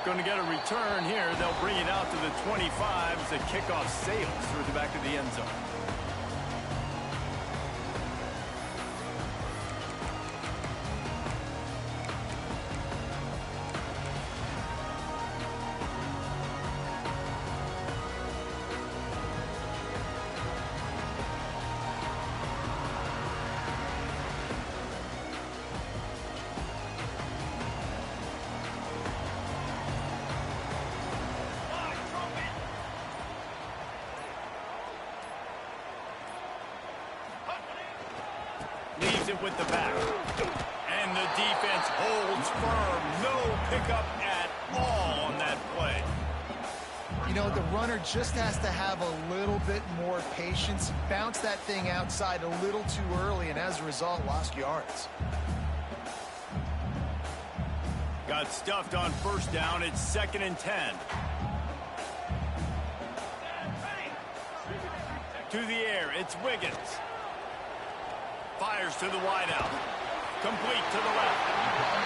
not going to get a return here. They'll bring it out to the 25 as the kickoff sails through the back of the end zone. Leaves it with the back. And the defense holds firm. No pickup at all on that play. You know, the runner just has to have a little bit more patience. Bounce that thing outside a little too early, and as a result, lost yards. Got stuffed on first down. It's 2nd and 10. To the air, it's Wiggins. Fires to the wideout. Complete to the left.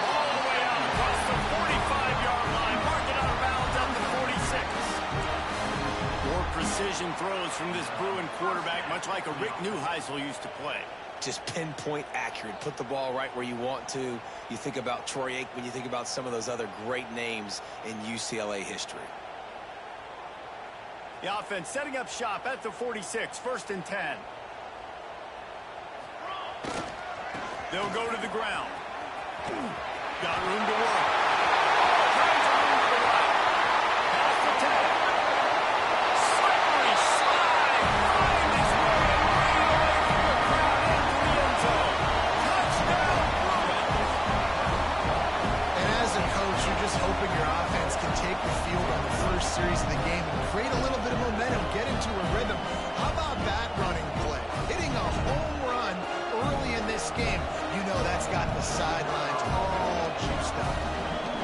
All the way out across the 45-yard line. Mark it out of bounds at the 46. More precision throws from this Bruin quarterback, much like a Rick Neuheisel used to play. Just pinpoint accurate. Put the ball right where you want to. You think about Troy Aikman. You think about some of those other great names in UCLA history. The offense setting up shop at the 46. 1st and 10. They'll go to the ground. Got room to work. Turns it room to the right. Past the 10. Slippery slide. Find his way right away from the crowd into the end zone. Touchdown, Bruins. And as a coach, you're just hoping your offense can take the field on the first series of the game and create a little bit of momentum, get into a rhythm. How about that running play? Hitting a home run early in this game. You know that's got the sidelines all juiced up.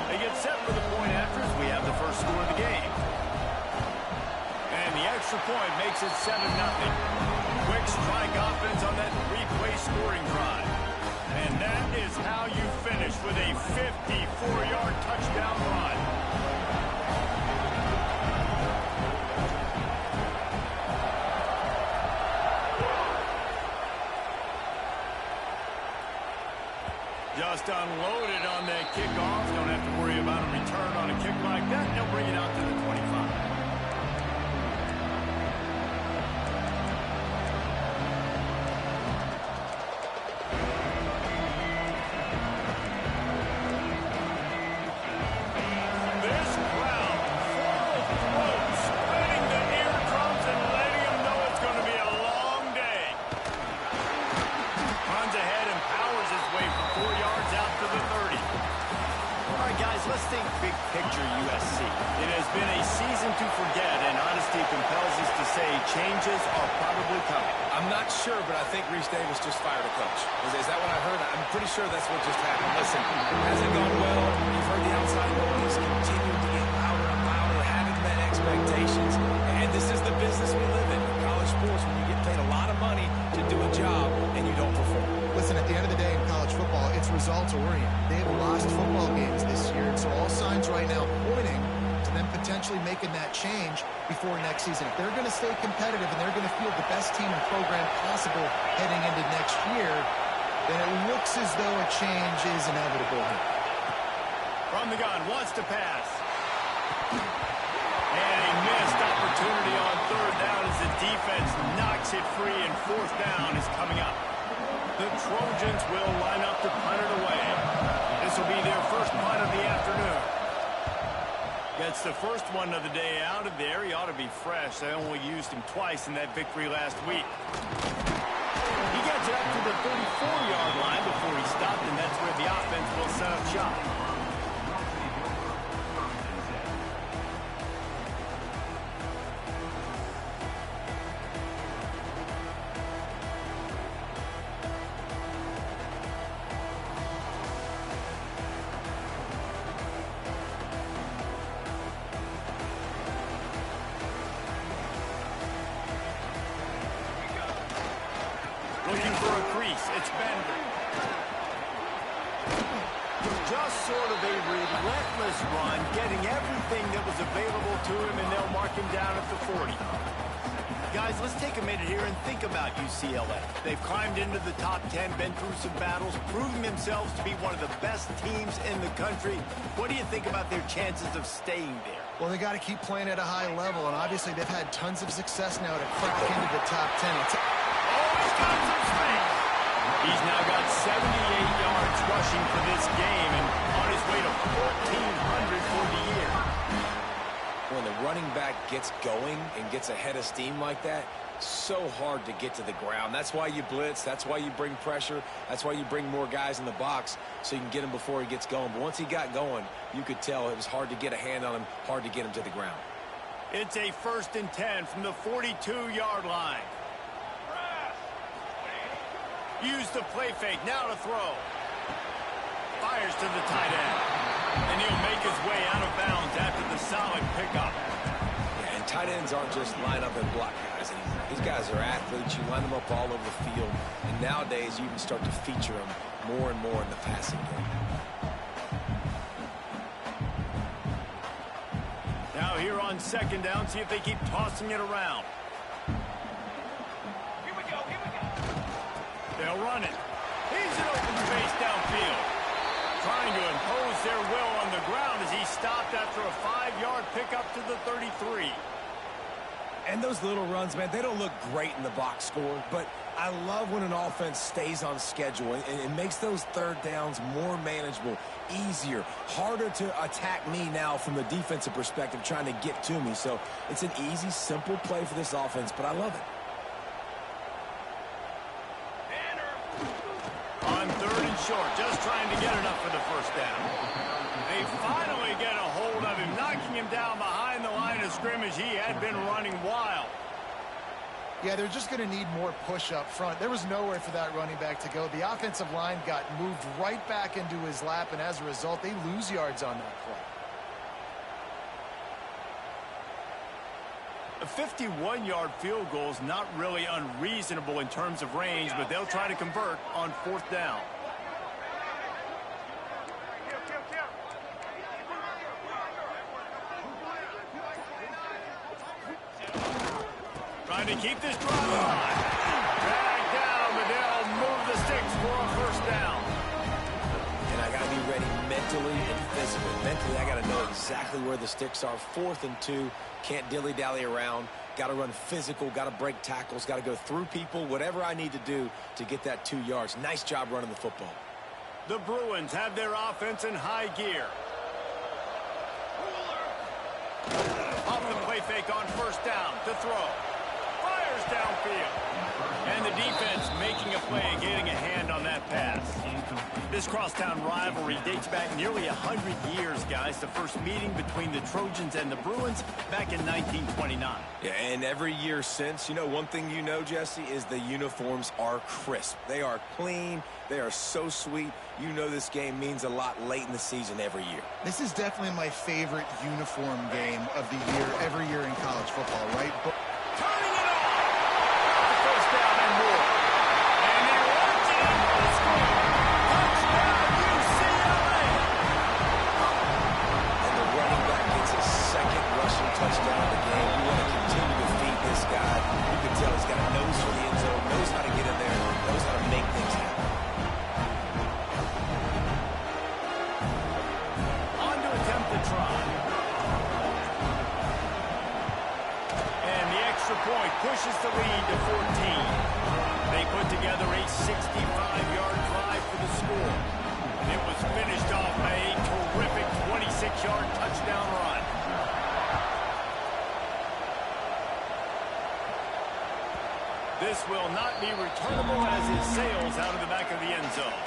They get set for the point after as we have the first score of the game. And the extra point makes it 7-0. Quick strike offense on that three-play scoring drive. And that is how you finish with a 54-yard touchdown run. Just unloaded on that kickoff. Don't have to worry about a return on a kick like that. They'll bring it out to the 25. Let's think big picture USC. It has been a season to forget, and honesty compels us to say changes are probably coming. I'm not sure, but I think Reese Davis just fired a coach. Is that what I heard? I'm pretty sure that's what just happened. Listen, hasn't gone well. You've heard the outside noise continue to get louder and louder, haven't met expectations. And this is the business we live in college sports, when you get paid a lot of money to do a job and you don't perform. Listen, at the end of the day in college football, it's results-oriented. They've lost football games this year, and so all signs right now pointing to them potentially making that change before next season. If they're going to stay competitive and they're going to field the best team and program possible heading into next year, then it looks as though a change is inevitable here. From the gun, wants to pass. And a missed opportunity on 3rd down as the defense knocks it free, and 4th down is coming up. The Trojans will line up to punt it away. This will be their first punt of the afternoon. Gets the first one of the day out of there. He ought to be fresh. They only used him twice in that victory last week. He gets it up to the 34-yard line before he stopped, and that's where the offense will set up shop. Looking for a crease. It's Bender. just sort of a relentless run, getting everything that was available to him, and they'll mark him down at the 40. Guys, let's take a minute here and think about UCLA. They've climbed into the top 10, been through some battles, proving themselves to be one of the best teams in the country. What do you think about their chances of staying there? Well, they got to keep playing at a high level, and obviously they've had tons of success now to crack into the top 10. He's got some space. He's now got 78 yards rushing for this game and on his way to 1,400 for the year. When the running back gets going and gets a head of steam like that, so hard to get to the ground. That's why you blitz. That's why you bring pressure. That's why you bring more guys in the box so you can get him before he gets going. But once he got going, you could tell it was hard to get a hand on him, hard to get him to the ground. It's a 1st and 10 from the 42-yard line. Use the play fake, now to throw. Fires to the tight end. And he'll make his way out of bounds after the solid pickup. Yeah, and tight ends aren't just line up and block guys anymore. These guys are athletes. You line them up all over the field. And nowadays, you can start to feature them more and more in the passing game. Now here on 2nd down, see if they keep tossing it around. They'll run it. He's an open space downfield. Trying to impose their will on the ground as he stopped after a 5-yard pickup to the 33. And those little runs, man, they don't look great in the box score, but I love when an offense stays on schedule and it makes those 3rd downs more manageable, easier, harder to attack me now from the defensive perspective trying to get to me. So it's an easy, simple play for this offense, but I love it. On 3rd and short, just trying to get enough for the 1st down. They finally get a hold of him, knocking him down behind the line of scrimmage. He had been running wild. Yeah, they're just going to need more push up front. There was nowhere for that running back to go. The offensive line got moved right back into his lap, and as a result, they lose yards on that play. A 51-yard field goal is not really unreasonable in terms of range, but they'll try to convert on 4th down. Trying to keep this drive alive. Dragged down, but they'll move the sticks for a 1st down. And I got to be ready mentally and physically. Mentally, I got to know exactly where the sticks are. 4th and 2. Can't dilly-dally around. Got to run physical. Got to break tackles. Got to go through people. Whatever I need to do to get that 2 yards. Nice job running the football. The Bruins have their offense in high gear. Off the play fake on 1st down to throw. Fires downfield. And the defense making a play and getting a hand on that pass. This crosstown rivalry dates back nearly 100 years, guys. The first meeting between the Trojans and the Bruins back in 1929. Yeah, and every year since, you know, one thing you know, Jesse, is the uniforms are crisp. They are clean. They are so sweet. You know this game means a lot late in the season every year. This is definitely my favorite uniform game of the year, every year in college football, right? But turning it on! The 1st down and more. And he runs it in for the score. Touchdown, UCLA! And the running back gets his 2nd rushing touchdown of the game. You want to continue to feed this guy. You can tell he's got a nose for the end zone, knows how to get in there, knows how to make things happen. On to attempt the try. And the extra point pushes the lead to 14. They put together a 65-yard drive for the score. And it was finished off by a terrific 26-yard touchdown run. This will not be returnable as it sails out of the back of the end zone.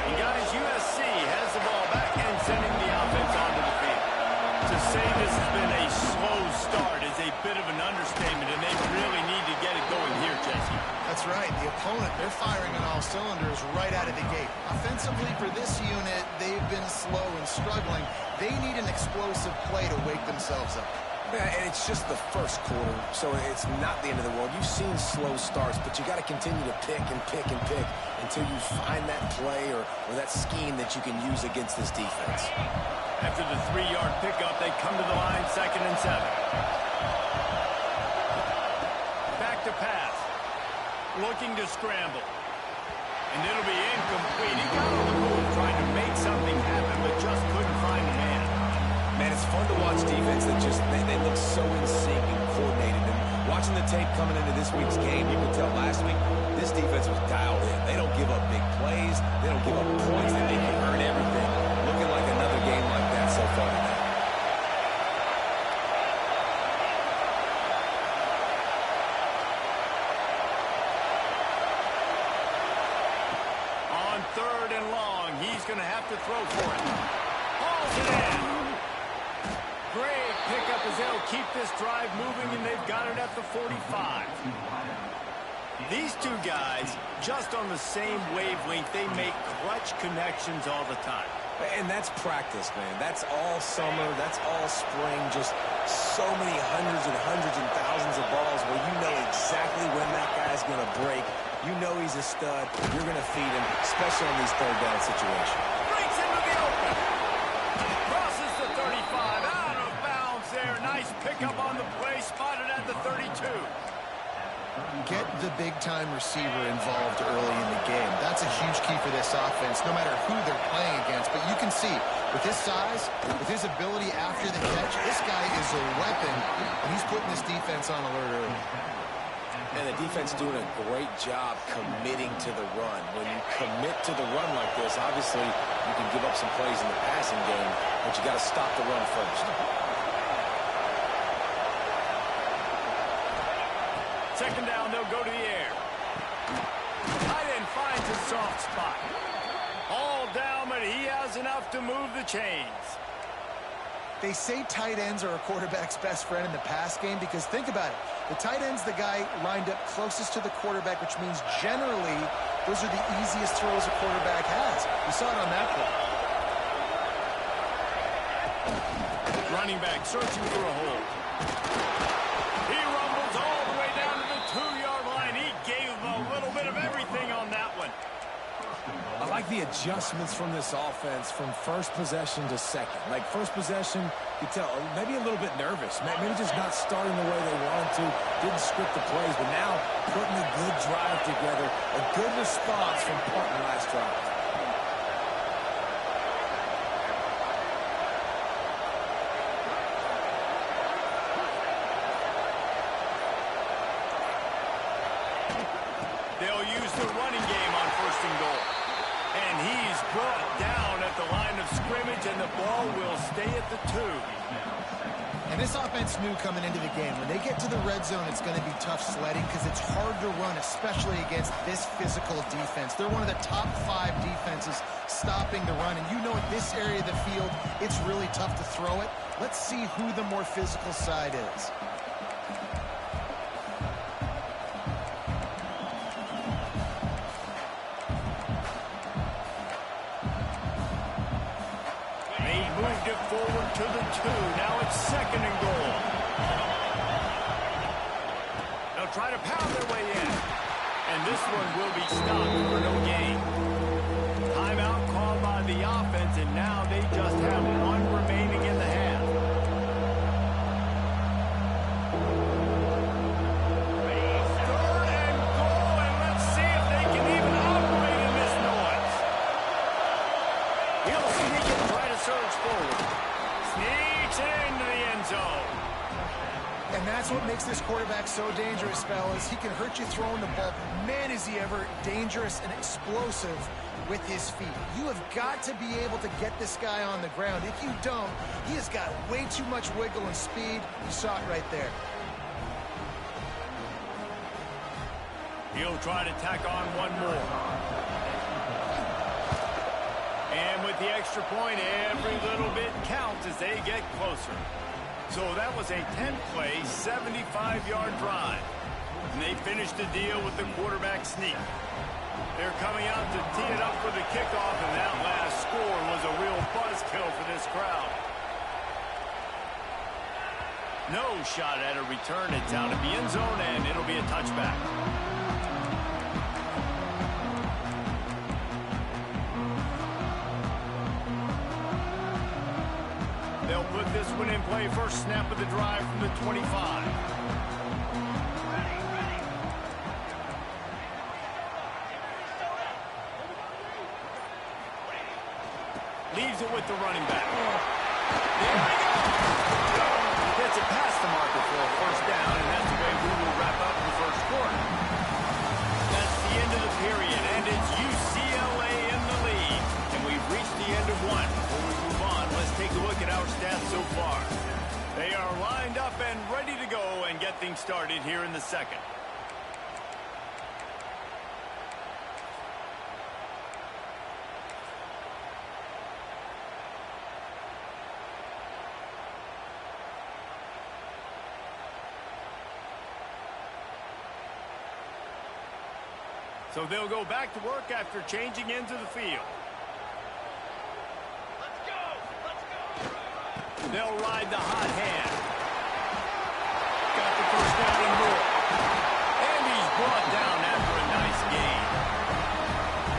And guys, USC has the ball back and sending the offense onto the field. To say this has been a slow start is a bit of an understatement, and they really need to get it going here, Jesse. that's right. The opponent, they're firing on all cylinders right out of the gate. Offensively for this unit, they've been slow and struggling. They need an explosive play to wake themselves up. Yeah, and it's just the first quarter, so it's not the end of the world. You've seen slow starts, but you got to continue to pick and pick and pick until you find that play or that scheme that you can use against this defense. After the 3-yard pickup, they come to the line, 2nd and 7. Back to pass. Looking to scramble. And it'll be incomplete. He got on the move trying to make something happen, but just couldn't find a man. Man, it's fun to watch defense that just, they look so in sync and coordinated. And watching the tape coming into this week's game, you can tell last week, this defense was dialed in. They don't give up big plays. They don't give up points. They make you earn everything. Looking like another game like that so far today. On 3rd and long, he's going to have to throw for it. Hauls it in. Great pickup as they'll keep this drive moving, and they've got it at the 45. These two guys, just on the same wavelength, they make clutch connections all the time. And that's practice, man. That's all summer. That's all spring. Just so many hundreds and thousands of balls where you know exactly when that guy's going to break. You know he's a stud. You're going to feed him, especially on these 3rd down situations. Breaks into the open. Crosses the 35. Out of bounds there. Nice pickup on the play. Spotted at the 32. Get the big-time receiver involved early in the game. That's a huge key for this offense, no matter who they're playing against. But you can see, with his size, with his ability after the catch, this guy is a weapon, and he's putting this defense on alert early. And the defense doing a great job committing to the run. When you commit to the run like this, obviously you can give up some plays in the passing game, but you got to stop the run first. 2nd down, they'll go to the air. Tight end finds a soft spot. All down, but he has enough to move the chains. They say tight ends are a quarterback's best friend in the pass game because think about it. The tight end's the guy lined up closest to the quarterback, which means generally those are the easiest throws a quarterback has. You saw it on that play. Running back searching for a hole. He rumbles all the way down to the 2-yard line. He gave a little bit of everything on that one. I like the adjustments from this offense from first possession to second. Like first possession, you tell maybe a little bit nervous. Maybe just not starting the way they wanted to. Didn't script the plays, but now putting a good drive together. A good response from Parton last drive. They'll use the running game on 1st and goal. And he's brought down at the line of scrimmage, and the ball will stay at the 2. And this offense knew coming into the game, when they get to the red zone, it's going to be tough sledding because it's hard to run, especially against this physical defense. They're one of the top 5 defenses stopping the run. And you know, at this area of the field, it's really tough to throw it. Let's see who the more physical side is. Moved it forward to the 2. Now it's 2nd and goal. They'll try to pound their way in. And this one will be stopped for no gain. Timeout called by the offense, and now they just have 1 remaining in the half. Third and goal, and let's see if they can even operate in this noise. He'll sneak it, try to surge forward. Sneaks it into the end zone. And that's what makes this quarterback so dangerous, fellas. He can hurt you throwing the ball. Man, is he ever dangerous and explosive with his feet. You have got to be able to get this guy on the ground. If you don't, he has got way too much wiggle and speed. You saw it right there. He'll try to tack on one more. And with the extra point, every little bit counts as they get closer. So that was a 10-play, 75-yard drive. And they finished the deal with the quarterback sneak. They're coming out to tee it up for the kickoff, and that last score was a real buzzkill for this crowd. No shot at a return. It's out of the end zone, and it'll be a touchback. They'll put this one in play. First snap of the drive from the 25. Leaves it with the running back. There we go. Gets it past the marker for a first down, and that's the way we will wrap up the first quarter. That's the end of the period, and it's UCLA in the lead. And we've reached the end of one. Before we move on, let's take a look at our stats so far. They are lined up and ready to go and get things started here in the second. So they'll go back to work after changing into the field. Let's go! Let's go! They'll ride the hot hand. Got the first down and more. And he's brought down after a nice gain.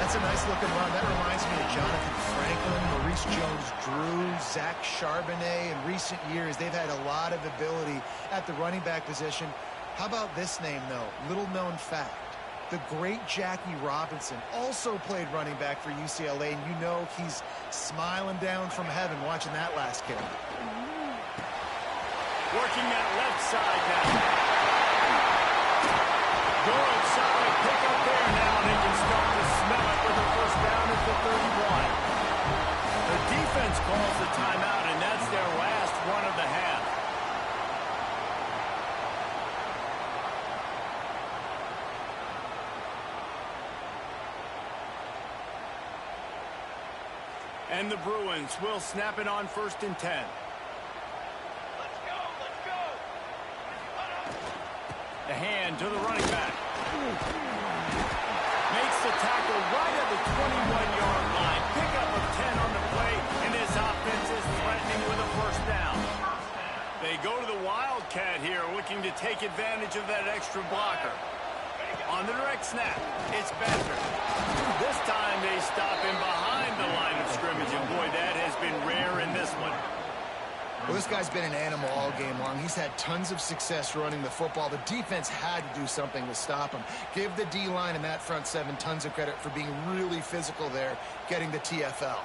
That's a nice looking run. That reminds me of Jonathan Franklin, Maurice Jones-Drew, Zach Charbonnet. In recent years, they've had a lot of ability at the running back position. How about this name, though? Little known fact. The great Jackie Robinson also played running back for UCLA, and you know he's smiling down from heaven watching that last kick. Working that left side now. Good, solid pick up there now. They can start to smell it with a first down at the 31. The defense calls the timeout, and that's their last one of the half. And the Bruins will snap it on 1st and 10. Let's go, let's go. The hand to the running back. Makes the tackle right at the 21-yard line. Pickup of 10 on the play, and this offense is threatening with a first down. They go to the Wildcat here, looking to take advantage of that extra blocker. On the direct snap, it's Bender. This time they stop him behind the line of scrimmage, and boy, that has been rare in this one. Well, this guy's been an animal all game long. He's had tons of success running the football. The defense had to do something to stop him. Give the D-line and that front seven tons of credit for being really physical there, getting the TFL.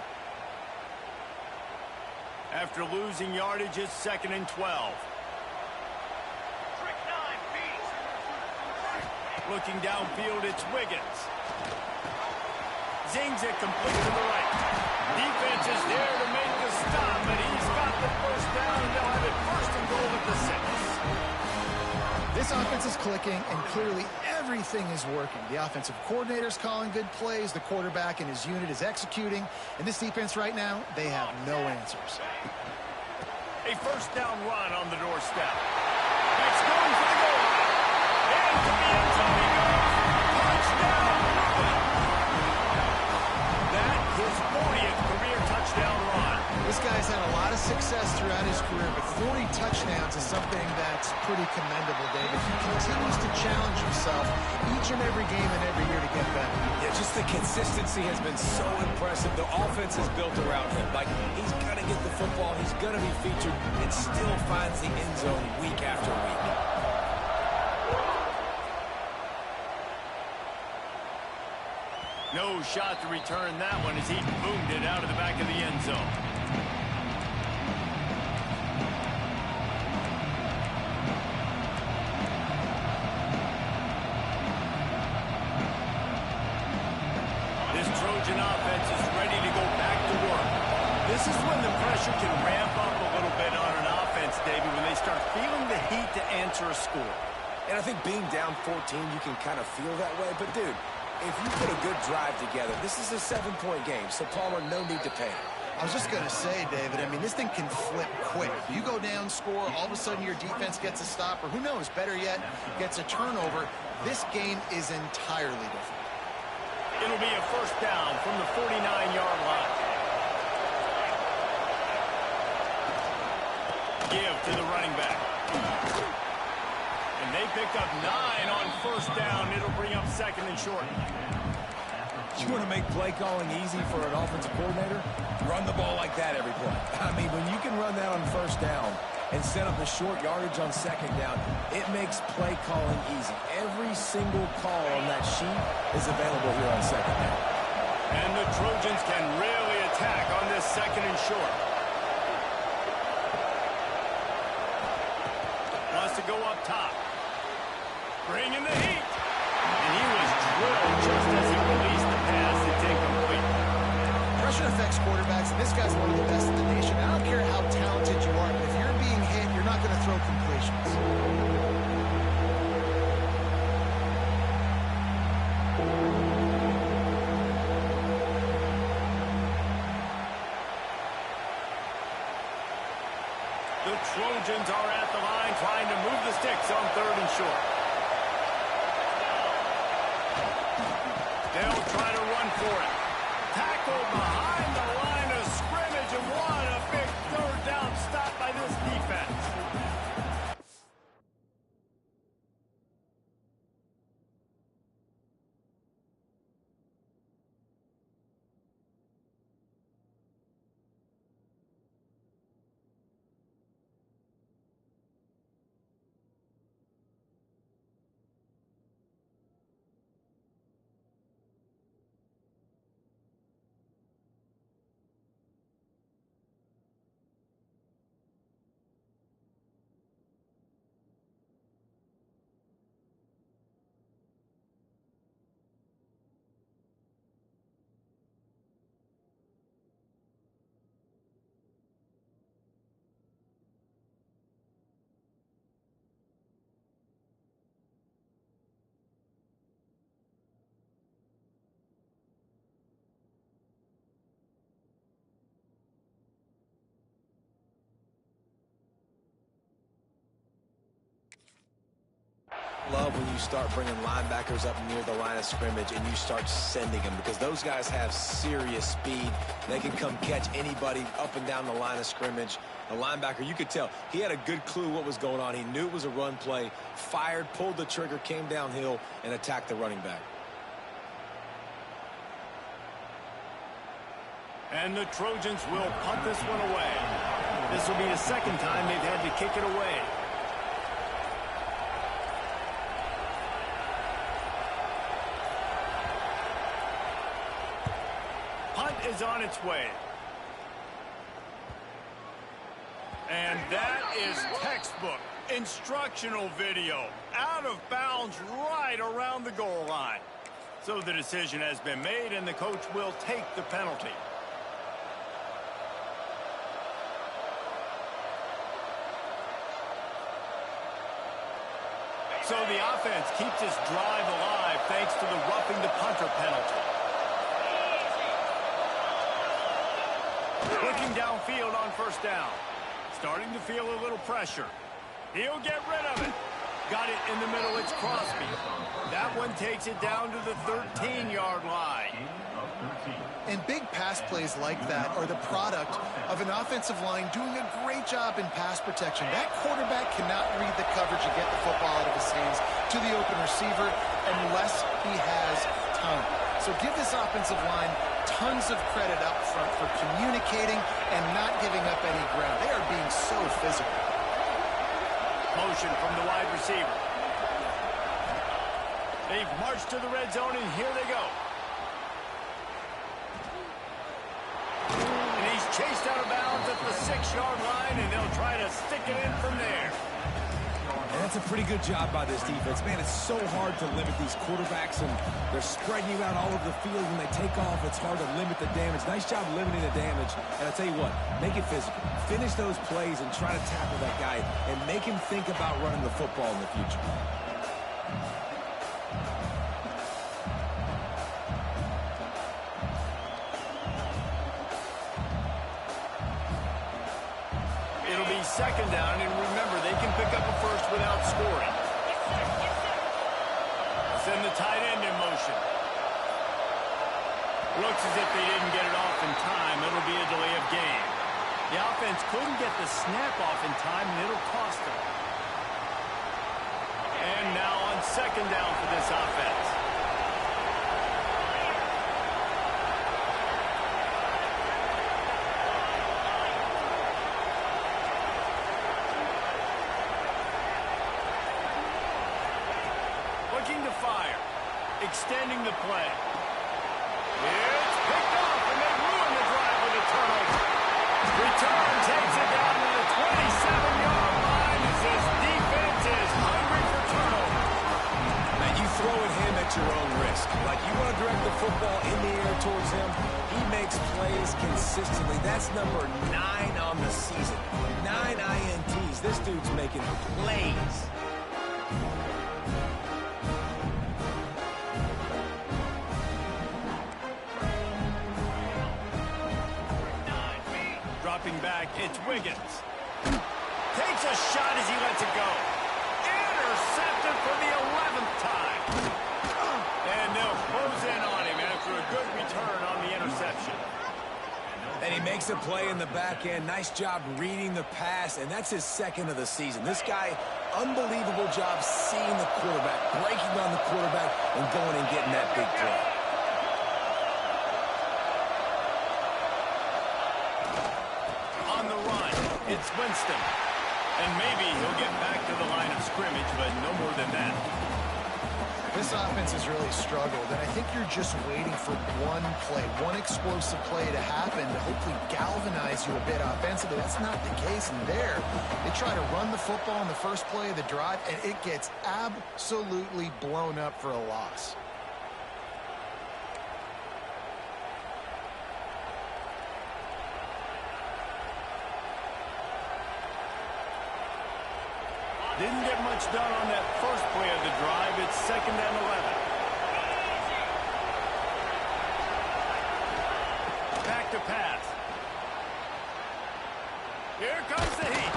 After losing yardage, it's 2nd and 12. Looking downfield, it's Wiggins. Zings it complete to the right. Defense is there to make the stop, but he's got the first down, and they'll have it 1st and goal at the 6. This offense is clicking, and clearly everything is working. The offensive coordinator's calling good plays. The quarterback and his unit is executing. And this defense right now, they have no answers. A first down run on the doorstep. It's going for the goal line. And to the end zone he goes. Touchdown, Bruins. That his 40th career touchdown run. This guy's had a lot of success throughout his career, but 40 touchdowns is something that's pretty commendable, David. He continues to challenge himself each and every game and every year to get better. Yeah, just the consistency has been so impressive. The offense is built around him. Like, he's going to get the football, he's going to be featured, and still finds the end zone week after week. No shot to return that one as he boomed it out of the back of the end zone. This Trojan offense is ready to go back to work. This is when the pressure can ramp up a little bit on an offense, David, when they start feeling the heat to answer a score. And I think being down 14, you can kind of feel that way. But, dude, if you put a good drive together, this is a 7-point game, so Palmer, no need to panic. I was just going to say, David, I mean, this thing can flip quick. You go down, score, all of a sudden your defense gets a stop, or who knows, better yet, gets a turnover. This game is entirely different. It'll be a first down from the 49-yard line. Give to the running back. And they picked up 9 on first down. It'll bring up second and short. You want to make play calling easy for an offensive coordinator? Run the ball like that every play. I mean, when you can run that on first down and set up the short yardage on second down, it makes play calling easy. Every single call on that sheet is available here on second down. And the Trojans can really attack on this second and short. Wants to go up top. Bring in the heat. And he was drilled just as he released the pass. It's incomplete. Pressure affects quarterbacks, and this guy's one of the best in the nation. I don't care how talented you are, but if you're being hit, you're not going to throw completions. The Trojans are at the line trying to move the sticks on third and short. They'll try to run for it. Tackle behind the line of scrimmage, and what a big third down stop by this defense. Love when you start bringing linebackers up near the line of scrimmage and you start sending them, because those guys have serious speed. They can come catch anybody up and down the line of scrimmage. The linebacker, you could tell, he had a good clue what was going on. He knew it was a run play, fired, pulled the trigger, came downhill, and attacked the running back. And the Trojans will punt this one away. This will be the second time they've had to kick it away. Punt is on its way. And that is textbook instructional video. Out of bounds right around the goal line. So the decision has been made, and the coach will take the penalty. So the offense keeps its drive alive thanks to the roughing the punter penalty. Looking downfield on first down. Starting to feel a little pressure. He'll get rid of it. Got it in the middle. It's Crosby. That one takes it down to the 13-yard line. And big pass plays like that are the product of an offensive line doing a great job in pass protection. That quarterback cannot read the coverage and get the football out of his hands to the open receiver unless he has time. So give this offensive line tons of credit up front for communicating and not giving up any ground. They are being so physical. Motion from the wide receiver. They've marched to the red zone, and here they go. And he's chased out of bounds at the 6-yard line, and they'll try to stick it in from there. And that's a pretty good job by this defense. Man, it's so hard to limit these quarterbacks, and they're spreading you out all over the field. When they take off, it's hard to limit the damage. Nice job limiting the damage. And I tell you what, make it physical. Finish those plays and try to tackle that guy and make him think about running the football in the future. It'll be second down, and remember, they can pick up a first without scoring. Send the tight end in motion. Looks as if they didn't get it off in time. It'll be a delay of game. The offense couldn't get the snap off in time, and it'll cost them. And now on second down for this offense. Looking to fire. Extending the play. It's picked off, and they ruin the drive with a turnover. Return takes it down to the 27-yard line as this defense is hungry for turnover. Now you throw at him at your own risk. Like you want to direct the football in the air towards him. He makes plays consistently. That's number 9 on the season. 9 INTs. This dude's making plays. Dropping back, it's Wiggins. Takes a shot as he lets it go. Intercepted for the 11th time. And they'll close in on him after a good return on the interception. And he makes a play in the back end. Nice job reading the pass, and that's his second of the season. This guy, unbelievable job seeing the quarterback, breaking on the quarterback, and going and getting that big play. It's Winston. And maybe he'll get back to the line of scrimmage, but no more than that. This offense has really struggled, and I think you're just waiting for one play, one explosive play to happen to hopefully galvanize you a bit offensively. That's not the case in there. They try to run the football in the first play of the drive, and it gets absolutely blown up for a loss. Didn't get much done on that first play of the drive. It's 2nd and 11. Back to pass. Here comes the heat.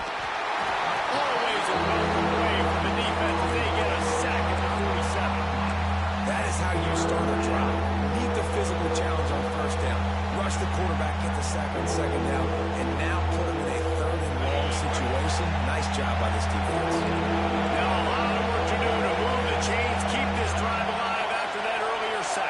Always a welcome way for the defense as they get a sack at the 47. That is how you start a drive. Meet the physical challenge on first down. Rush the quarterback, get the sack on second down, and now put him in a 3rd and long situation. Nice job by this defense. Now a lot of work to do to move the chains, keep this drive alive after that earlier sack.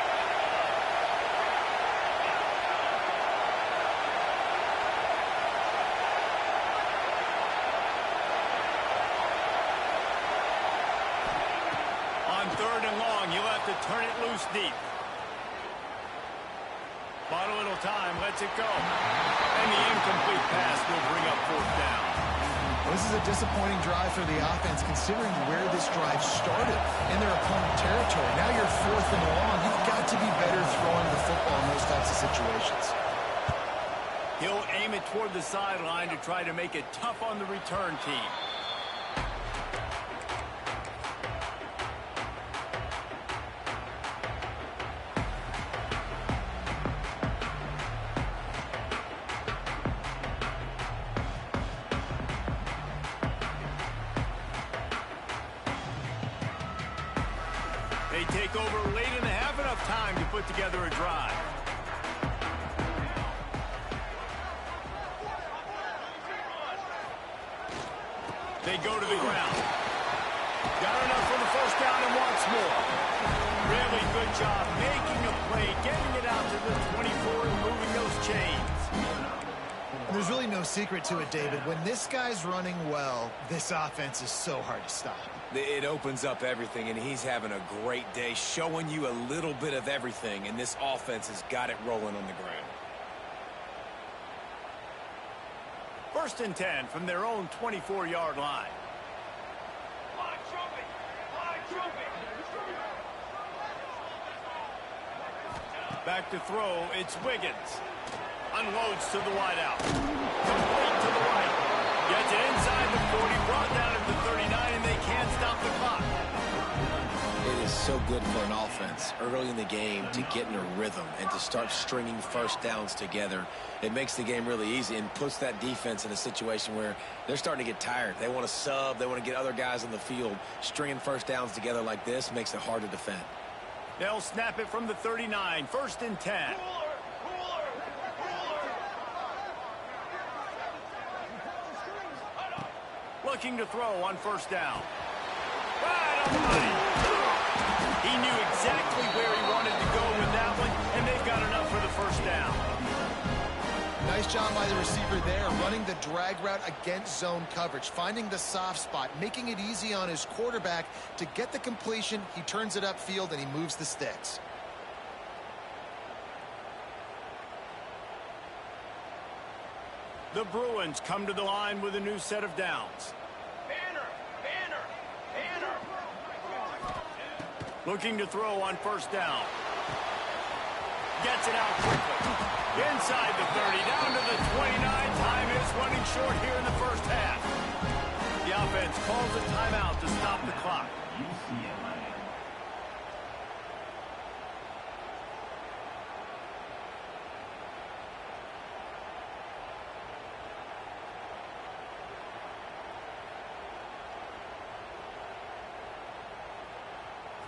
On 3rd and long, you'll have to turn it loose deep. Bought a little time, lets it go. And the incomplete pass will bring up 4th down. This is a disappointing drive for the offense, considering where this drive started in their opponent territory. Now you're 4th and long. You've got to be better throwing the football in those types of situations. He'll aim it toward the sideline to try to make it tough on the return team. They take over late in the half, enough time to put together a drive. They go to the ground. Got enough for the first down and wants more. Really good job making a play, getting it out to the 24 and moving those chains. And there's really no secret to it, David. When this guy's running well, this offense is so hard to stop. It opens up everything, and he's having a great day, showing you a little bit of everything, and this offense has got it rolling on the ground. 1st and 10 from their own 24-yard line. Back to throw, it's Wiggins. Unloads to the wideout. Complete to the right. Gets it inside the 40, brought down at the 39, and they can't stop the clock. It is so good for an offense early in the game to get in a rhythm and to start stringing first downs together. It makes the game really easy and puts that defense in a situation where they're starting to get tired. They want to sub. They want to get other guys on the field. Stringing first downs together like this makes it hard to defend. They'll snap it from the 39, 1st and 10. Looking to throw on 1st down. Right on the money. He knew exactly where he wanted to go with that one, and they've got enough for the first down. Nice job by the receiver there, running the drag route against zone coverage, finding the soft spot, making it easy on his quarterback to get the completion. He turns it upfield, and he moves the sticks. The Bruins come to the line with a new set of downs. Looking to throw on first down. Gets it out quickly. Inside the 30, down to the 29. Time is running short here in the first half. The offense calls a timeout to stop the clock.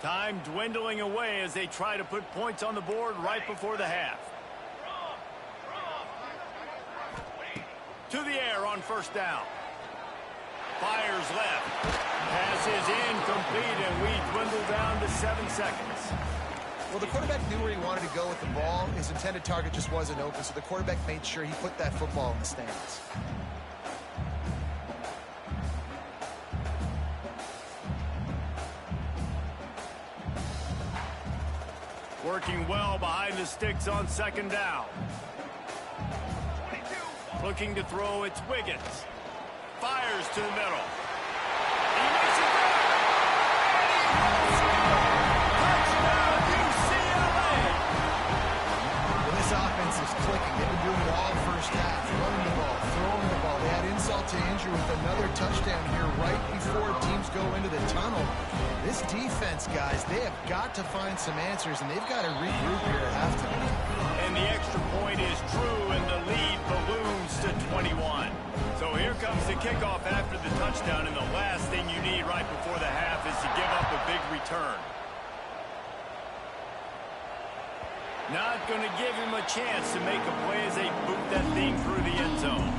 Time dwindling away as they try to put points on the board right before the half. To the air on first down. Fires left. Pass is incomplete, and we dwindle down to 7 seconds. Well, the quarterback knew where he wanted to go with the ball. His intended target just wasn't open, so the quarterback made sure he put that football in the stands. Working well behind the sticks on second down. Looking to throw, it's Wiggins. Fires to the middle. He makes it back. Touchdown, UCLA! Well, this offense is clicking. They've been doing it all first half. Running the ball, throwing the ball. They had insult to injury with another touchdown here right before teams go into the tunnel. This defense, guys, they have got to find some answers, and they've got to regroup here at halftime. And the extra point is true, and the lead balloons to 21. So here comes the kickoff after the touchdown, and the last thing you need right before the half is to give up a big return. Not going to give him a chance to make a play as they boot that thing through the end zone.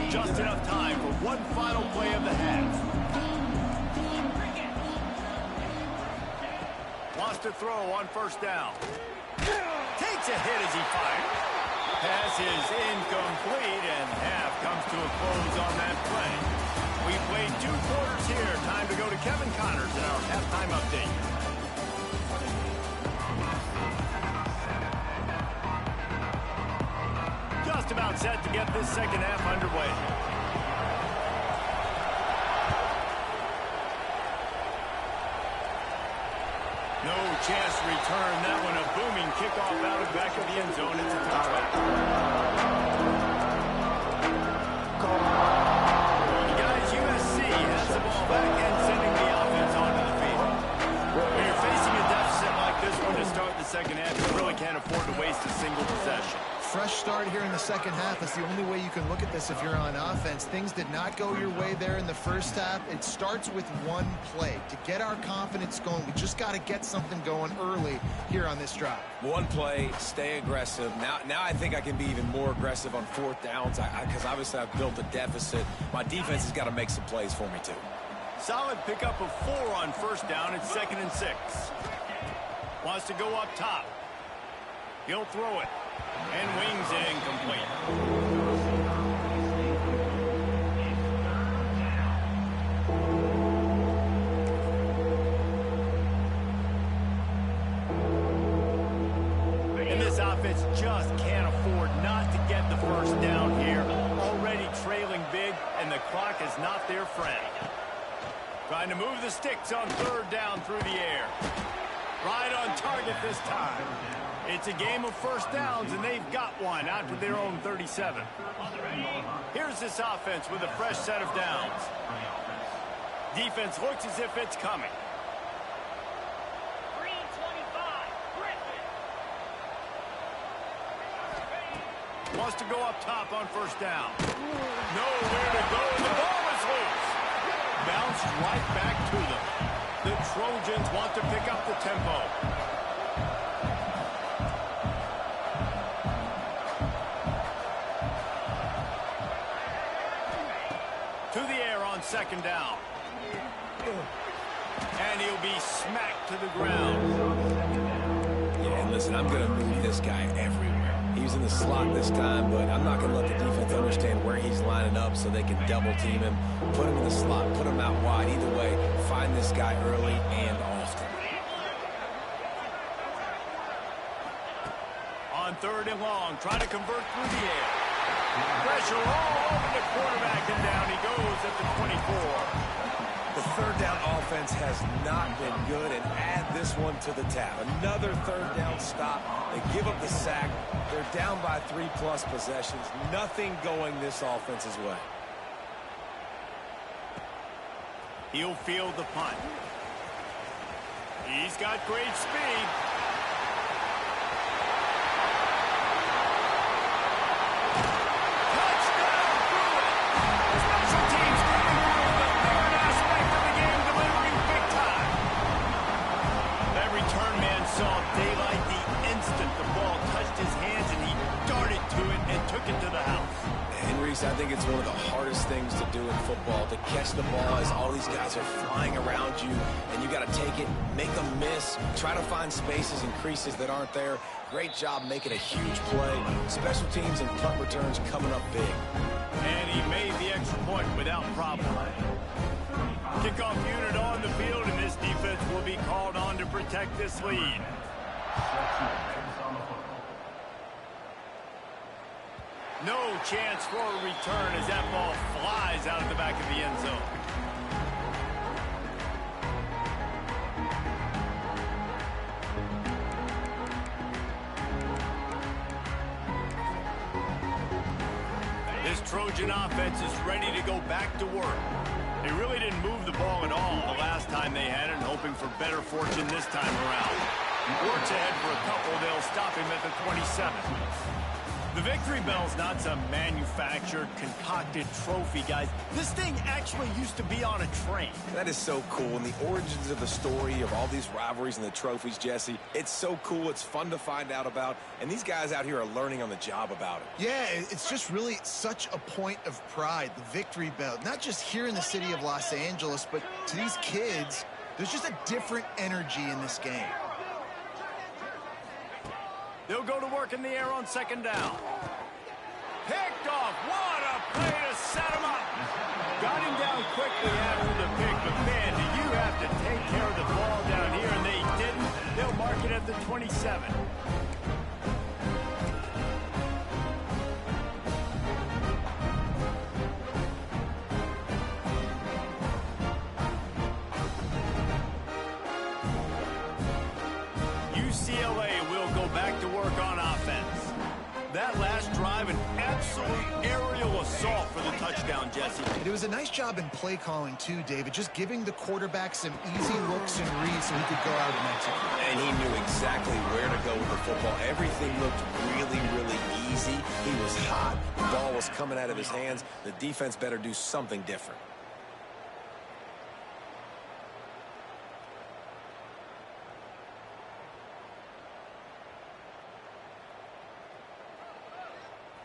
Just enough time for one final play of the half. Wants to throw on first down. Takes a hit as he fires. Pass is incomplete, and half comes to a close on that play. We played 2 quarters here. Time to go to Kevin Connors in our halftime update. Just about set to get this second half underway. No chance to return that one. A booming kickoff out of the back of the end zone. It's a touchback. Guys, USC has the ball back and sending the offense onto the field. When you're facing a deficit like this one to start the second half, you really can't afford to waste a single possession. Fresh start here in the second half. It's the only way you can look at this if you're on offense. Things did not go your way there in the first half. It starts with one play. To get our confidence going, we just got to get something going early here on this drive. One play, stay aggressive. Now I think I can be even more aggressive on fourth downs because obviously I've built a deficit. My defense has got to make some plays for me too. Solid pickup of 4 on first down. It's 2nd and 6. Wants to go up top. He'll throw it. And wings it incomplete. And this offense just can't afford not to get the first down here. Already trailing big, and the clock is not their friend. Trying to move the sticks on 3rd down through the air. Right on target this time. It's a game of first downs, and they've got one out to their own 37. Here's this offense with a fresh set of downs. Defense looks as if it's coming. Wants to go up top on first down. Nowhere to go. The ball is loose. Bounced right back to them. The Trojans want to pick up the tempo. second down. And he'll be smacked to the ground. Yeah, and listen, I'm going to move this guy everywhere. He's in the slot this time, but I'm not going to let the defense understand where he's lining up so they can double team him. Put him in the slot, put him out wide. Either way, find this guy early and often. On third and long, trying to convert through the air. Pressure all over the quarterback, and down he goes at the 24. The third down offense has not been good, and add this one to the tab. Another third down stop. They give up the sack. They're down by 3+ possessions. Nothing going this offense's way. He'll field the punt. He's got great speed. I think it's one of the hardest things to do in football, to catch the ball as all these guys are flying around you, and you got to take it, make them miss, try to find spaces and creases that aren't there. Great job making a huge play. Special teams and punt returns coming up big. And he made the extra point without problem. Kickoff unit on the field, and this defense will be called on to protect this lead. No chance for a return as that ball flies out of the back of the end zone. This Trojan offense is ready to go back to work. They really didn't move the ball at all the last time they had it, and hoping for better fortune this time around. Works ahead for a couple. They'll stop him at the 27. The victory bell's not some manufactured, concocted trophy, guys. This thing actually used to be on a train. That is so cool. And the origins of the story of all these rivalries and the trophies, Jesse, it's so cool. It's fun to find out about. And these guys out here are learning on the job about it. Yeah, it's just really such a point of pride, the victory bell. Not just here in the city of Los Angeles, but to these kids, there's just a different energy in this game. They'll go to work in the air on second down. Picked off. What a play to set him up. Got him down quickly after the pick, but man, do you have to take care of the ball down here, and they didn't. They'll mark it at the 27. UCLA will go back to work on offense. That last drive, an absolute aerial assault for the touchdown, Jesse. It was a nice job in play calling, too, David, just giving the quarterback some easy looks and reads so he could go out and execute. And he knew exactly where to go with the football. Everything looked really, really easy. He was hot. The ball was coming out of his hands. The defense better do something different.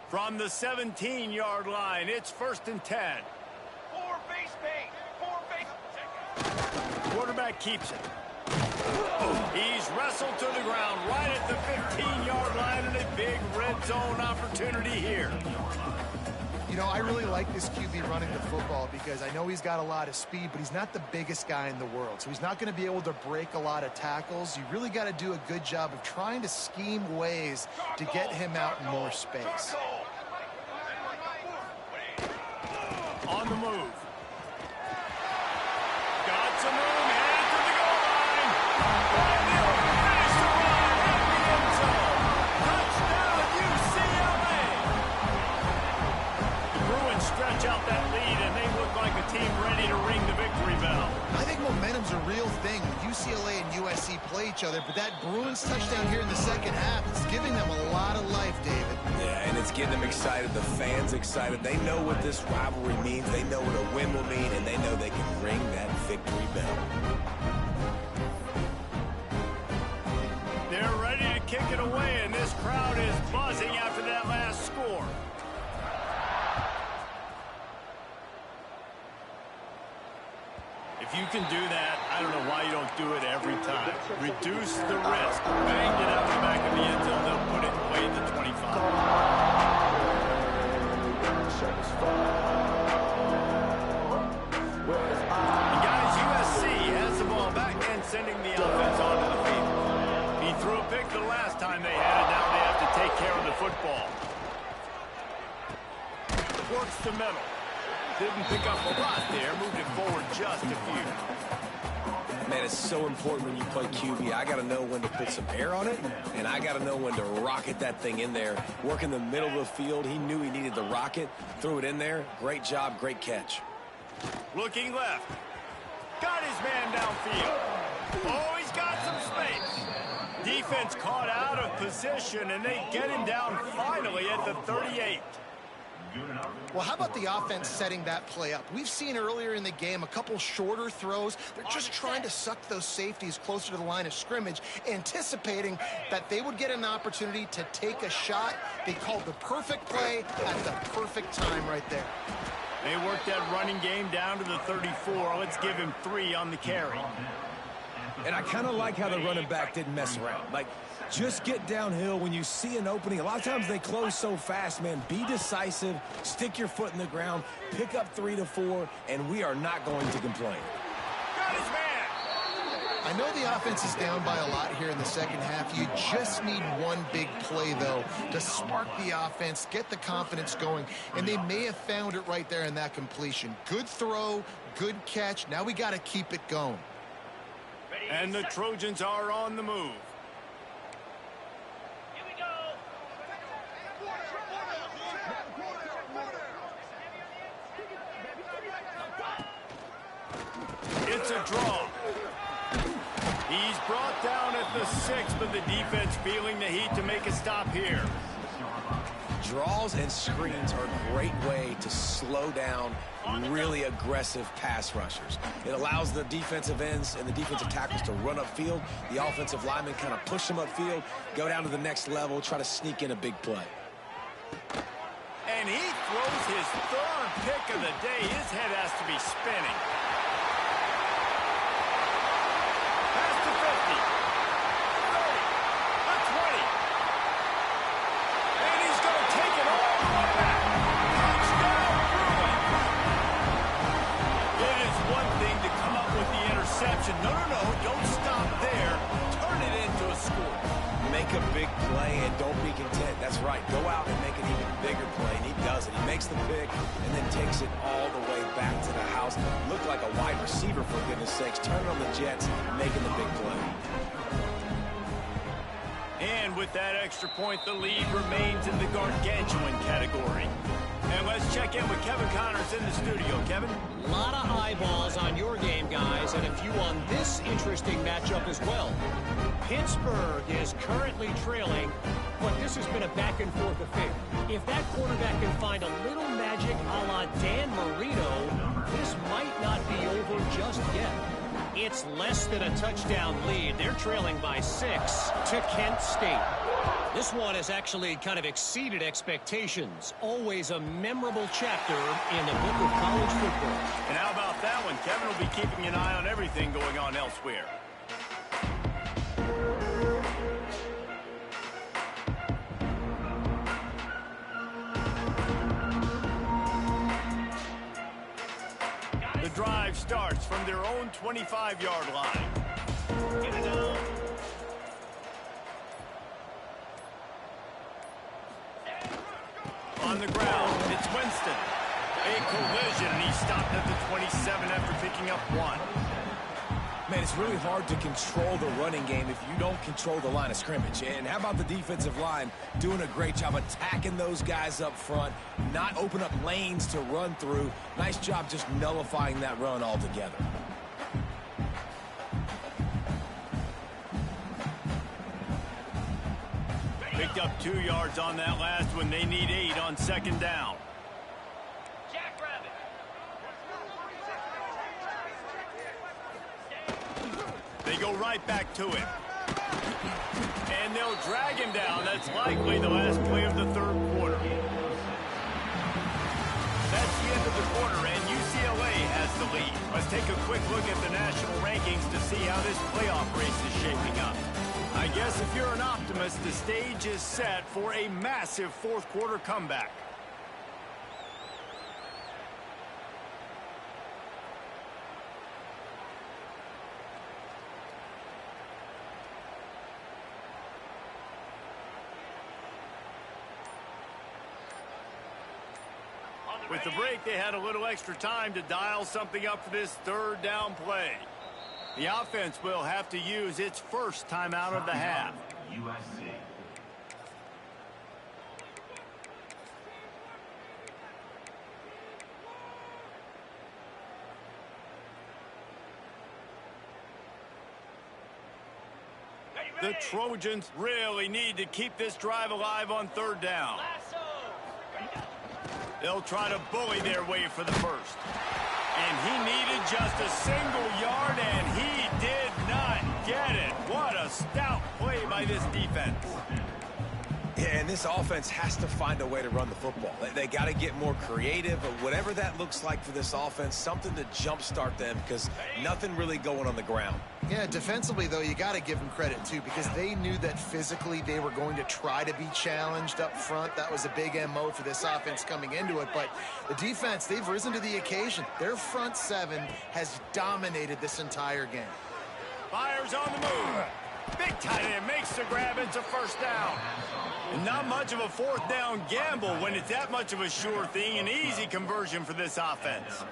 From the 17-yard line, it's 1st and 10. Four base paint. Quarterback keeps it. He's wrestled to the ground right at the 15-yard line, and a big red zone opportunity here. You know, I really like this QB running the football because I know he's got a lot of speed, but he's not the biggest guy in the world. So he's not going to be able to break a lot of tackles. You really got to do a good job of trying to scheme ways to get him out in more space. On the move. Got some room, headed to the goal line. And they'll finish the run at the end zone. Touchdown, UCLA. The Bruins stretch out that lead, and they look like a team ready to ring the victory bell. I think momentum's a real thing when UCLA and USC play each other, but that Bruins touchdown here in the second half is giving them a lot of life, David. Yeah, and it's getting them excited, the fans excited. They know what this rivalry means. They know what a win will mean, and they know they can ring that victory bell. They're ready to kick it away, and this crowd is buzzing after that last score. If you can do that, I don't know why you don't do it every time. Reduce the risk. Banged it out the back of the end zone. They'll put it away at the 25. And guys, USC has the ball back and sending the offense onto the field. He threw a pick the last time they had it. Now they have to take care of the football. Works the middle. Didn't pick up a lot there. Moved it forward just a few. Man, it's so important when you play QB. I got to know when to put some air on it, and I got to know when to rocket that thing in there. Work in the middle of the field. He knew he needed the rocket. Threw it in there. Great job, great catch. Looking left. Got his man downfield. Oh, he's got some space. Defense caught out of position, and they get him down finally at the 38. Well, how about the offense setting that play up? We've seen earlier in the game a couple shorter throws. They're just trying to suck those safeties closer to the line of scrimmage, anticipating that they would get an opportunity to take a shot. They called the perfect play at the perfect time right there. They worked that running game down to the 34. Let's give him 3 on the carry. And I kind of like how the running back didn't mess around. Like, just get downhill when you see an opening. A lot of times they close so fast, man. Be decisive, stick your foot in the ground, pick up 3 to 4, and we are not going to complain. Got his man. I know the offense is down by a lot here in the second half. You just need one big play, though, to spark the offense, get the confidence going, and they may have found it right there in that completion. Good throw, good catch. Now we got to keep it going. And the Trojans are on the move. Here we go. It's a draw. He's brought down at the 6, but the defense feeling the heat to make a stop here. Draws and screens are a great way to slow down really aggressive pass rushers. It allows the defensive ends and the defensive tackles to run upfield. The offensive linemen kind of push them upfield, go down to the next level, try to sneak in a big play. And he throws his 3rd pick of the day. His head has to be spinning. Pass to 50. 30. The 20. And he's going to take it all the way back. Touchdown, Bruin. It is one thing to come up with the interception. No, don't stop there. Turn it into a score. Make a big play and don't be content. That's right. Go out and make an even bigger play, and he does it. He makes the pick and then takes it all the way back to the house. Looked like a wide receiver, for goodness sakes. Turning on the Jets, making the big play. And with that extra point, the lead remains in the gargantuan category. And let's check in with Kevin Connors in the studio. Kevin? A lot of eyeballs on your game, guys, and a few on this interesting matchup as well. Pittsburgh is currently trailing, but this has been a back-and-forth affair. If that quarterback can find a little magic a la Dan Marino, this might not be over just yet. It's less than a touchdown lead. They're trailing by 6 to Kent State. This one has actually kind of exceeded expectations. Always a memorable chapter in the book of college football. And how about that one? Kevin will be keeping an eye on everything going on elsewhere. The drive starts from their own 25-yard line. Here we go. On the ground, it's Winston. A collision, and he stopped at the 27 after picking up 1. Man, it's really hard to control the running game if you don't control the line of scrimmage. And how about the defensive line doing a great job attacking those guys up front, not open up lanes to run through. Nice job just nullifying that run altogether. Picked up 2 yards on that last one. They need 8 on 2nd down. Jackrabbit. They go right back to him. And they'll drag him down. That's likely the last play of the 3rd quarter. That's the end of the quarter, and UCLA UCLA has the lead. Let's take a quick look at the national rankings to see how this playoff race is shaping up. I guess if you're an optimist, the stage is set for a massive fourth quarter comeback. With the break, they had a little extra time to dial something up for this third down play. The offense will have to use its first timeout of the half. USC. The Trojans really need to keep this drive alive on third down. They'll try to bully their way for the first. And he needed just a single yard, and he did not get it. What a stout play by this defense. Yeah, and this offense has to find a way to run the football. They got to get more creative, but whatever that looks like for this offense, something to jumpstart them because nothing really going on the ground. Yeah, defensively, though, you got to give them credit, too, because they knew that physically they were going to try to be challenged up front. That was a big MO for this offense coming into it. But the defense, they've risen to the occasion. Their front seven has dominated this entire game. Fires on the move. Big tight end makes the grab. It's a first down. And not much of a fourth down gamble when it's that much of a sure thing. An easy conversion for this offense.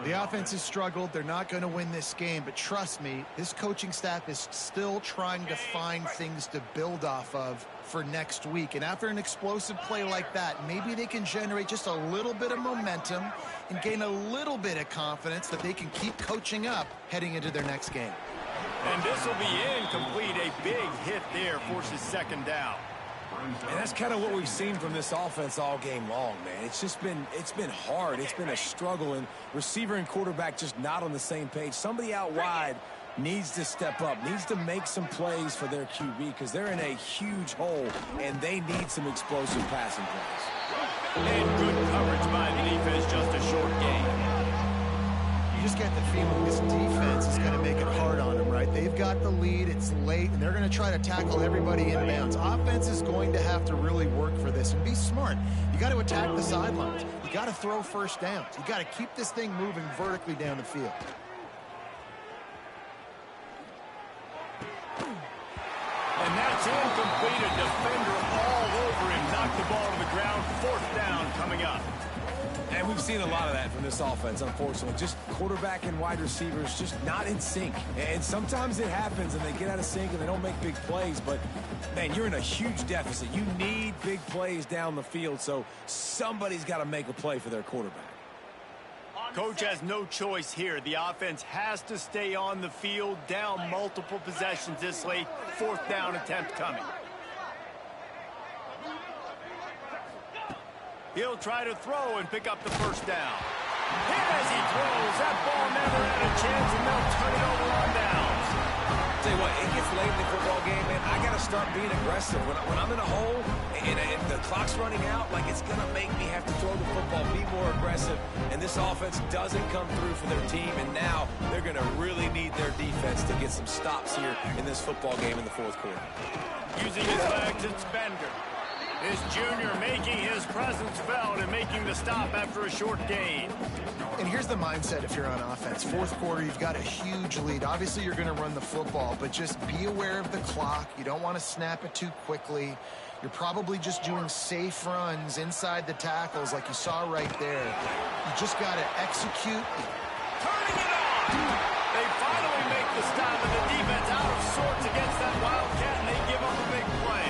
The offense has struggled. They're not going to win this game. But trust me, this coaching staff is still trying to find things to build off of for next week. And after an explosive play like that, maybe they can generate just a little bit of momentum and gain a little bit of confidence that they can keep coaching up heading into their next game. And this will be incomplete. A big hit there forces second down. And that's kind of what we've seen from this offense all game long, man. It's been hard. It's been a struggle, and receiver and quarterback just not on the same page. Somebody out wide needs to step up, needs to make some plays for their QB because they're in a huge hole, and they need some explosive passing plays. And good coverage by the defense, just a short gain. You just get the feeling this defense is going to make it hard on them, right? They've got the lead, it's late, and they're going to try to tackle everybody inbounds. Offense is going to have to really work for this and be smart. You got to attack the sidelines. You got to throw first downs. You got to keep this thing moving vertically down the field. And that's incomplete. A defender all over him. Knocked the ball to the ground. Fourth down coming up. And we've seen a lot of that from this offense, unfortunately. Just quarterback and wide receivers just not in sync. And sometimes it happens and they get out of sync and they don't make big plays. But, man, you're in a huge deficit. You need big plays down the field, so somebody's got to make a play for their quarterback. Coach has no choice here. The offense has to stay on the field, down multiple possessions this late. Fourth down attempt coming. He'll try to throw and pick up the first down. Hit as he throws. That ball never had a chance, and they'll turn it over on downs. Tell you what, it gets late in the football game, man. I got to start being aggressive. When I'm in a hole and the clock's running out, like it's going to make me have to throw the football, be more aggressive. And this offense doesn't come through for their team, and now they're going to really need their defense to get some stops here in this football game in the fourth quarter. Using his legs, it's Bender. His junior making his presence felt and making the stop after a short gain. And here's the mindset if you're on offense. Fourth quarter, you've got a huge lead. Obviously, you're going to run the football, but just be aware of the clock. You don't want to snap it too quickly. You're probably just doing safe runs inside the tackles like you saw right there. You just got to execute. Turning it on! They finally make the stop, and the defense out of sorts against that Wildcat, and they give up a big play.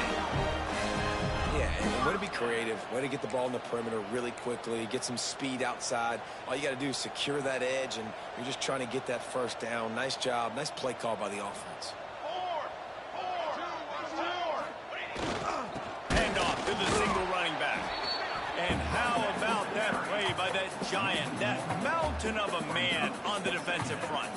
Way to be creative, way to get the ball in the perimeter really quickly, get some speed outside. All you got to do is secure that edge, and you're just trying to get that first down. Nice job, nice play call by the offense. Hand off to the single running back. And how about that play by that giant, that mountain of a man on the defensive front?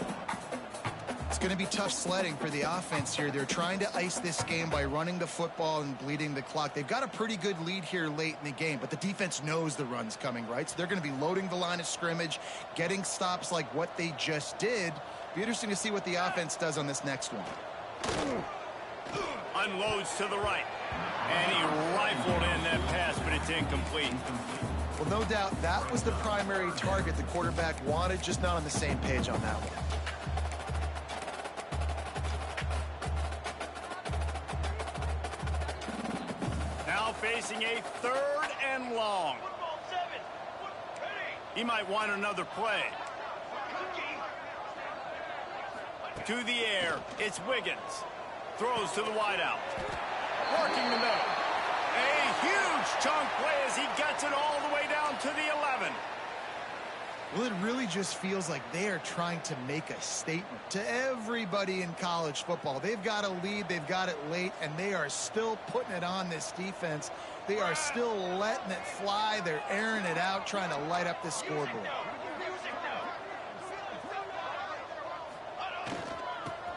It's going to be tough sledding for the offense here. They're trying to ice this game by running the football and bleeding the clock. They've got a pretty good lead here late in the game, but the defense knows the run's coming, right? So they're going to be loading the line of scrimmage, getting stops like what they just did. Be interesting to see what the offense does on this next one. Unloads to the right. And he rifled in that pass, but it's incomplete. Well, no doubt that was the primary target the quarterback wanted, just not on the same page on that one. Now facing a 3rd and long. Football 7. He might want another play. To the air, it's Wiggins. Throws to the wideout. Working the middle. A huge chunk play as he gets it all the way down to the 11. Well, it really just feels like they are trying to make a statement to everybody in college football. They've got a lead, they've got it late, and they are still putting it on this defense. They are still letting it fly. They're airing it out, trying to light up the scoreboard.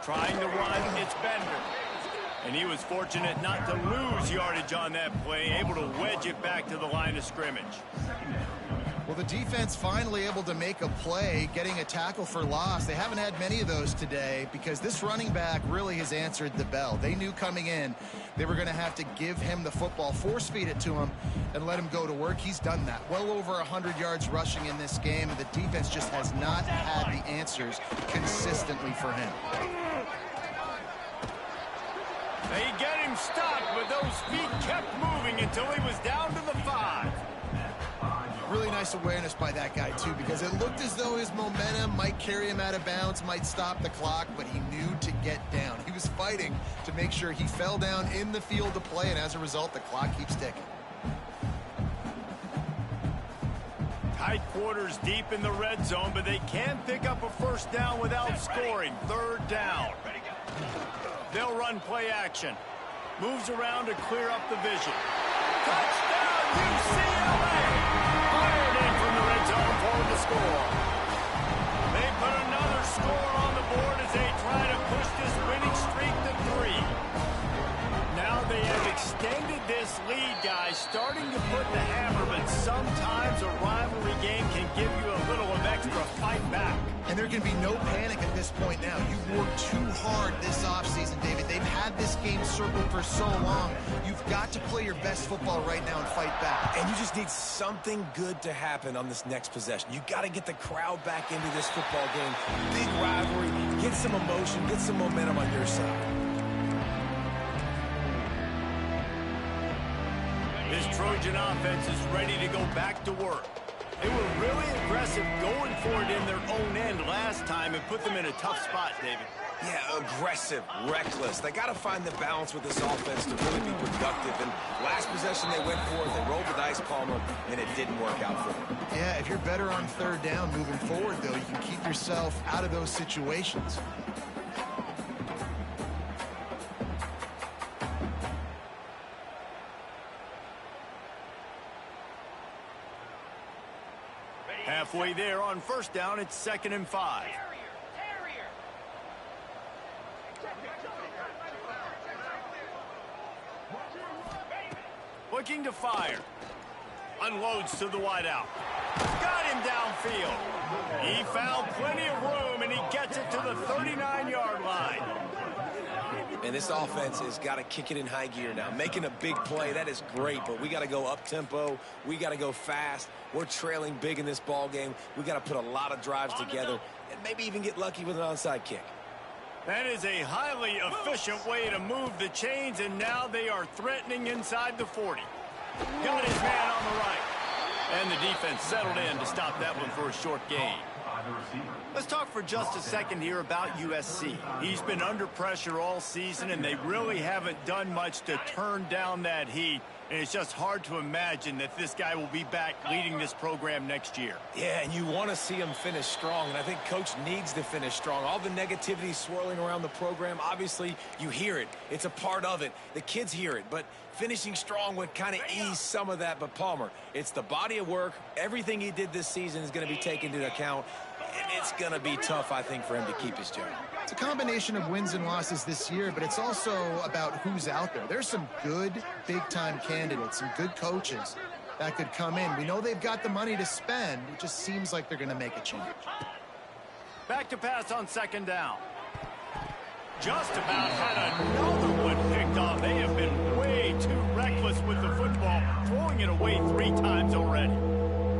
Trying to run, it's Bender. And he was fortunate not to lose yardage on that play, able to wedge it back to the line of scrimmage. Well, the defense finally able to make a play, getting a tackle for loss. They haven't had many of those today because this running back really has answered the bell. They knew coming in they were going to have to give him the football, force feed it to him, and let him go to work. He's done that. Well over 100 yards rushing in this game, and the defense just has not had the answers consistently for him. They get him stopped, but those feet kept moving until he was down to the 5. Really nice awareness by that guy, too, because it looked as though his momentum might carry him out of bounds, might stop the clock, but he knew to get down. He was fighting to make sure he fell down in the field to play, and as a result, the clock keeps ticking. Tight quarters deep in the red zone, but they can pick up a first down without scoring. 3rd down. They'll run play action. Moves around to clear up the vision. Touchdown, UCLA! Fired in from the red zone for the score. They put another score on the board as they try to push this winning streak to 3. Now they have extended this lead, guys, starting to put the hammer, but sometimes a rivalry game can give you a little of extra fight back. And there can be no panic at this point now. You've worked too hard this offseason, David. They've had this game circled for so long. You've got to play your best football right now and fight back. And you just need something good to happen on this next possession. You got to get the crowd back into this football game. Big rivalry. Get some emotion. Get some momentum on your side. This Trojan offense is ready to go back to work. They were really aggressive going for it in their own end last time and put them in a tough spot, David. Yeah, aggressive, reckless. They got to find the balance with this offense to really be productive. And last possession they went for it, they rolled the dice, Palmer, and it didn't work out for them. Yeah, if you're better on 3rd down moving forward, though, you can keep yourself out of those situations. Halfway there on 1st down, it's 2nd and 5. Looking to fire. Unloads to the wideout. Got him downfield. He found plenty of room, and he gets it to the 39-yard line. And this offense has got to kick it in high gear now. Making a big play, that is great, but we got to go up-tempo. We got to go fast. We're trailing big in this ball game. We got to put a lot of drives together and maybe even get lucky with an onside kick. That is a highly efficient way to move the chains, and now they are threatening inside the 40. Got his man on the right. And the defense settled in to stop that one for a short gain. Let's talk for just a second here about USC. He's been under pressure all season, and they really haven't done much to turn down that heat. And it's just hard to imagine that this guy will be back leading this program next year. Yeah, and you want to see him finish strong, and I think Coach needs to finish strong. All the negativity swirling around the program, obviously, you hear it. It's a part of it. The kids hear it, but finishing strong would kind of ease some of that. But Palmer, it's the body of work. Everything he did this season is going to be taken into account, and it's going to be tough, I think, for him to keep his job. It's a combination of wins and losses this year, but it's also about who's out there. There's some good big-time candidates, some good coaches that could come in. We know they've got the money to spend. It just seems like they're going to make a change. Back to pass on second down. Just about had another one picked off. They have been way too reckless with the football, throwing it away 3 times already.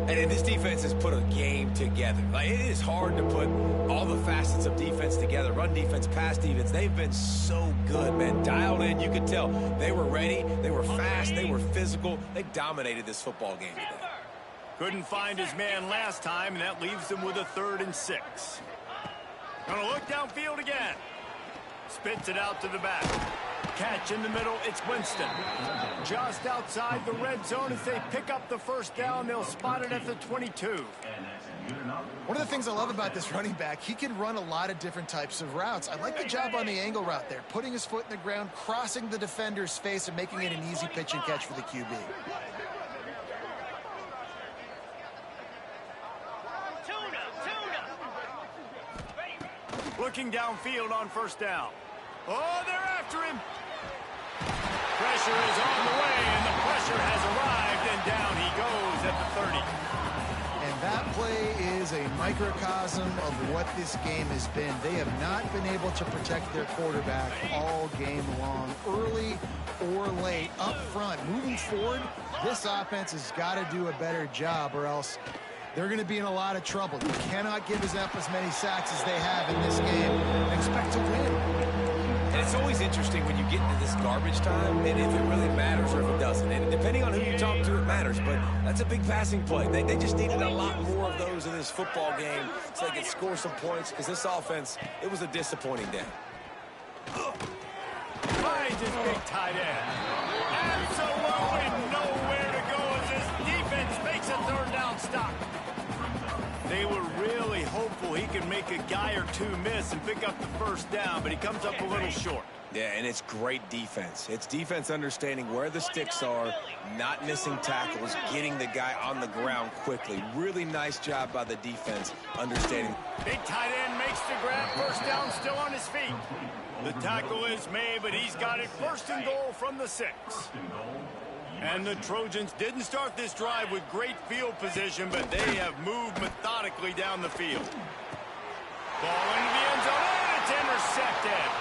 And this defense has put a game together. Like, it is hard to put all the facets of defense together. Run defense, pass defense. They've been so good, man. Dialed in. You could tell they were ready. They were fast. They were physical. They dominated this football game today. Couldn't find his man last time, and that leaves them with a 3rd and 6. Gonna look downfield again. Spits it out to the back. Catch in the middle, it's Winston. Just outside the red zone as they pick up the first down. They'll spot it at the 22. One of the things I love about this running back, he can run a lot of different types of routes. I like the job on the angle route there, putting his foot in the ground, crossing the defender's face, and making it an easy pitch and catch for the QB. Looking downfield on first down. Oh, they're after him. Pressure is on the way, and the pressure has arrived, and down he goes at the 30. And that play is a microcosm of what this game has been. They have not been able to protect their quarterback all game long, early or late, up front. Moving forward, this offense has got to do a better job, or else they're going to be in a lot of trouble. You cannot give up as many sacks as they have in this game and expect to win. And it's always interesting when you get into this garbage time, and if it really matters or if it doesn't. And depending on who you talk to, it matters. But that's a big passing play. They just needed a lot more of those in this football game so they could score some points, because this offense, it was a disappointing day. Finds his big tight end. Absolutely nowhere to go as this defense makes a 3rd down stop. They were really hopeful he could make a guy or 2 miss and pick up the first down, but he comes up a little short. Yeah, and it's great defense. It's defense understanding where the sticks are, not missing tackles, getting the guy on the ground quickly. Really nice job by the defense understanding. Big tight end makes the grab. First down, still on his feet. The tackle is made, but he's got it 1st and goal from the 6. And the Trojans didn't start this drive with great field position, but they have moved methodically down the field. Ball into the end zone, and it's intercepted.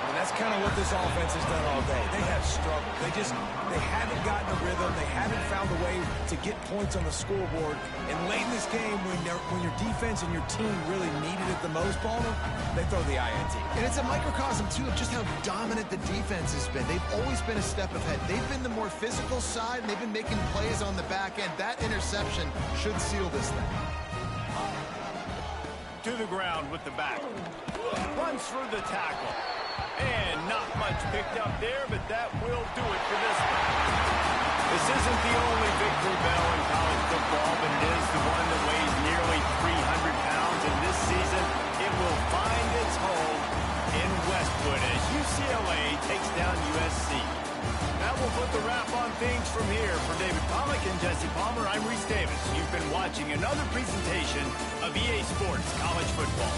And that's kind of what this offense has done all day. They have struggled. They haven't gotten a rhythm. They haven't found a way to get points on the scoreboard. And late in this game, when your defense and your team really needed it the most, Balmer, they throw the INT. And it's a microcosm, too, of just how dominant the defense has been. They've always been a step ahead. They've been the more physical side, and they've been making plays on the back end. That interception should seal this thing. To the ground with the back. Runs through the tackle. And not much picked up there, but that will do it for this one. This isn't the only victory bell in college football, but it is the one that weighs nearly 300 pounds. And this season, it will find its home in Westwood as UCLA takes down USC. That will put the wrap on things from here. For David Pollack and Jesse Palmer, I'm Reese Davis. You've been watching another presentation of EA Sports College Football.